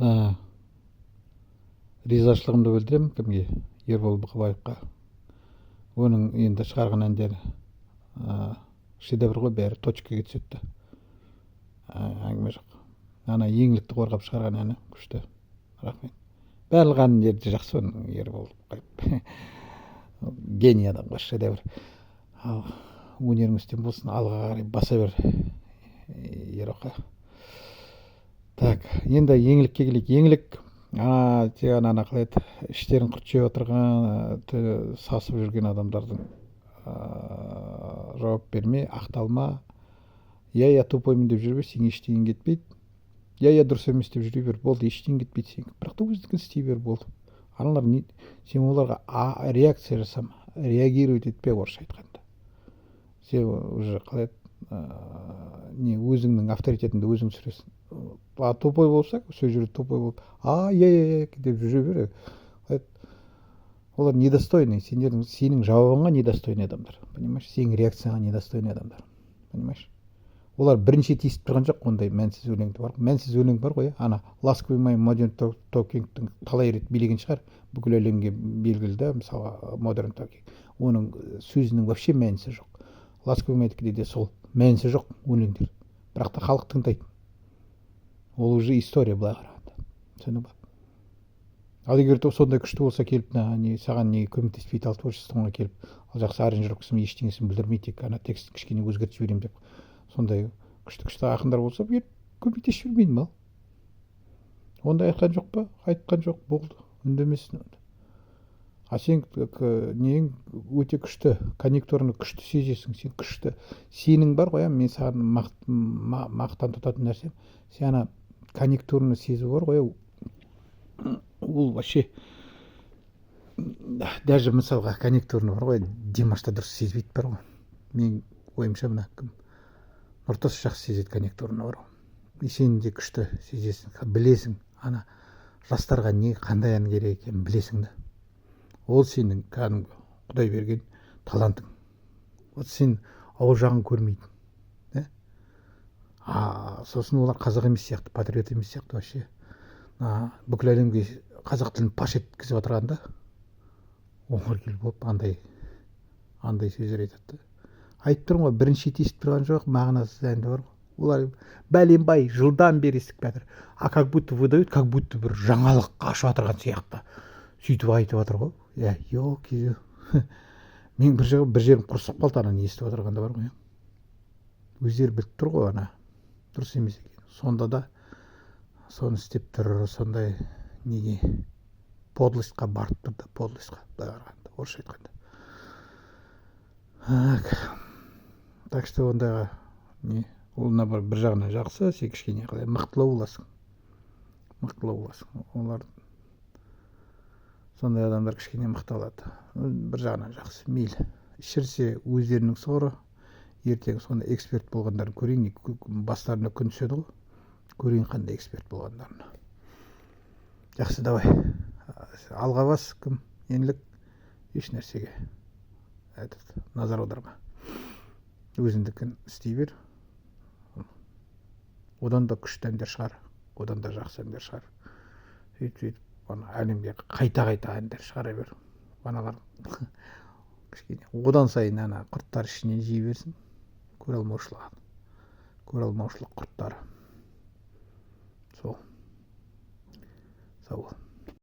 Ә, ризашылығымды білдіремін кімге? Ербол Бұқабаевқа. Оның енді шығарған әндері шедевр ғой, бәрі точкаға түседі. Әңгіме жоқ. Ана еңлікті қорғап шығарған әні күшті. Рахмет. Барлық әндері жақсы оның, Ербол Бұқабаев. Гений адам ғой, шедевр. Ал өнерің үстем болсын, алға қарай баса бер, Ероқа. Так, енді еңлікке келейік. Еңлік тегін ана қалай еді, іштерін құрт жеп отырған, сасып жүрген адамдардың жауап берме, ақталма. Я тупоймын деп жүрбе, сен ештеңең кетпейді. Я дұрыс емес деп жүре бер, болды, ештеңең кетпейді сен. Бірақ та өздігін істей бер, болды. Аналар сен оларға реакция жасама, реагировать етпе, орысша айтқанда. Сен уже қалай еді, өзіңнің авторитетіңді өзің түсіресің. Тупой болса, сол жерде тупой болып, деп жүре бер. Олар недостойный, сенің жауабыңа недостойный адамдар, понимаешь? Сенің реакцияңа недостойный адамдар, понимаешь? Олар бірінші тиісіп тұрған жоқ, ондай мәнсіз өлеңді бар. Мәнсіз өлең бар ғой, ана Last My Modern Talking'тың талай рет билеген шығар, бүкіл әлемге белгілі да, мысалы Modern Talking. Оның сөзінің вообще мәнісі жоқ. Last My де сол мәнісі жоқ өлеңдер. Бірақ та халық тыңдайды. Ол уже история былай қарағанда. Түсіндің ба? Ал егер сондай күшті болса келіп, саған не көмектеспейді, ал творчествоңа келіп, ал жақсы аранжировкасын ештеңесін білдірмейді, тек ана текстін кішкене өзгертіп жіберемін деп, сондай күшті ақындар болса, көмектесіп жүрмейді ма? Онда айтқан жоқ па? Айтқан жоқ, болды, үндемесін. А сен нең өте күшті, конъюнктураны күшті сезесің, сен күшті. Сенің бар ғой, мен саған мақтан тұтатын нәрсем, сен ана конъюнктураны сезу бар ғой, ол вообще даже мысалға конъюнктурны бар ғой, Димашта дұрыс сезбейді бар ғой. Мен ойымша мына Нұртас жақсы сезеді конъюнктурны бар ғой. И сен де күшті сезесің, білесің, ана жастарға не қандай ән керек екенін білесің да. Ол сенің кәдімгі Құдай берген талантың. Вот сен ауыл жағын көрмейді. Сосын олар қазақ емес сияқты, патриот емес сияқты вообще. Бүкіл әлемге қазақ тілін паш еткізіп отырғанда олар келіп болып андай сөздер айтады. Айтып тұрмын ғой, бірінші тиісіп тұрған жоқ, мағынасыз әнді бар ғой. Олар бәленбай жылдан бері естіп жатыр. Как будто выдают, как будто бір жаңалық ашып отырған сияқты. Сөйтіп айтып отыр ғой. Елки. Мен бір жерім құрысып қалды, ана не естіп отырғанда бар ғой. Өздері біліп тұр ғой, ана дұрыс емес екен. Сонда да соны істеп тұр, сондай неге подлостьқа барып тұрды, подлостьқа былай қарағанда, орысша айтқанда. Так что ондағы ол бір жағынан жақсы, сен кішкене қалай мықтылау боласың. Олар сондай адамдар кішкене мықты алады. Бір жағынан жақсы, мейлі. Ішірсе өздерінің соры, ертең сонда эксперт болғандарын көрейін, бастарына күн түседі ғой. Көрейін қандай эксперт болғандарын. Жақсы, давай. Алға бас, кім? Еңлік еш нәрсеге назар аударма. Өзіндікін істей бер. Одан да күшті әндер шығар, одан да жақсы әндер шығар. Сөйтіп, әлемге қайта әндер шығара бер. Аналар кішкене одан сайын ана құрттар ішінен жей берсін. Көре алмаушылық құрттары. Сол. Сау бол.